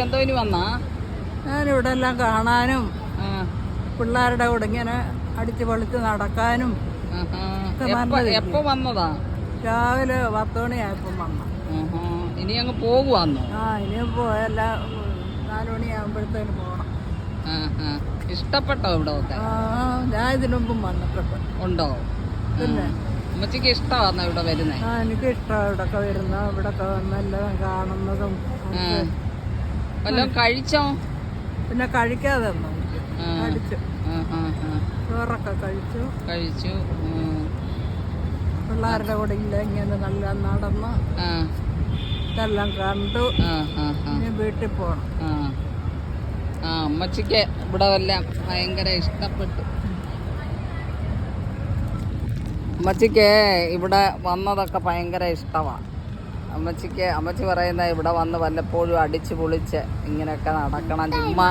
എന്തോ ഇനി വന്നാ ഞാനിവിടെ എല്ലാം കാണാനും പിള്ളേരുടെ കൂടെ ഇങ്ങനെ അടിച്ചു പൊളിച്ച് നടക്കാനും. എപ്പോ വന്നതാ? രാവിലെ 10 മണിയായപ്പം വന്നു. ഇനി അങ്ങ് പോകുവാന്നോ? ഇനിയും പോയെല്ലാം 4 മണിയാകുമ്പോഴത്തേന് പോകണം. ഇഷ്ടപ്പെട്ടോ ഇവിടെ ഒക്കെ? ഞാൻ ഇതിനു മുമ്പും വന്നിട്ടുണ്ട്. ഉണ്ടോ? പിന്നെ അമ്മച്ചിക്ക് ഇഷ്ടമാണോ ഇവിടെ വരുന്നേ? എനിക്ക് ഇഷ്ടമാണ് ഇവിടൊക്കെ വരുന്ന, ഇവിടൊക്കെ വന്നെല്ലാം കാണുന്നതും. വല്ലതും കഴിച്ചോ? പിന്നെ കഴിക്കാതെ കഴിച്ചു, ചോറൊക്കെ കഴിച്ചു. പിള്ളേരുടെ കൂടെ ഇല്ല ഇങ്ങനെ നല്ല നടന്ന് ഇതെല്ലാം കണ്ടു. ഇനി വീട്ടിൽ പോകണം. അമ്മച്ചിക്ക് ഇവിടെ എല്ലാം ഭയങ്കര ഇഷ്ടപ്പെട്ടു. അമ്മച്ചിക്ക് ഇവിടെ വന്നതൊക്കെ ഭയങ്കര ഇഷ്ടമാണ്. അമ്മച്ചി പറയുന്ന ഇവിടെ വന്ന് വല്ലപ്പോഴും അടിച്ചു പൊളിച്ച് ഇങ്ങനെയൊക്കെ നടക്കണം, ചുമ്മാ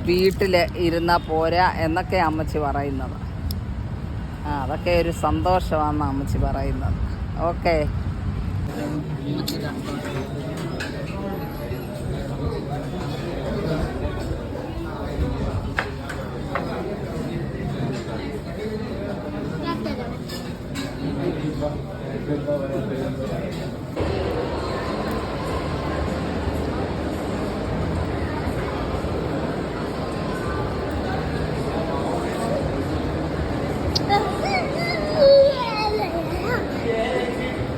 വീട്ടിൽ ഇരുന്നാൽ പോരാ എന്നൊക്കെ അമ്മച്ചി പറയുന്നത്. അതൊക്കെ ഒരു സന്തോഷമാണെന്ന് അമ്മച്ചി പറയുന്നത്. ഓക്കെ.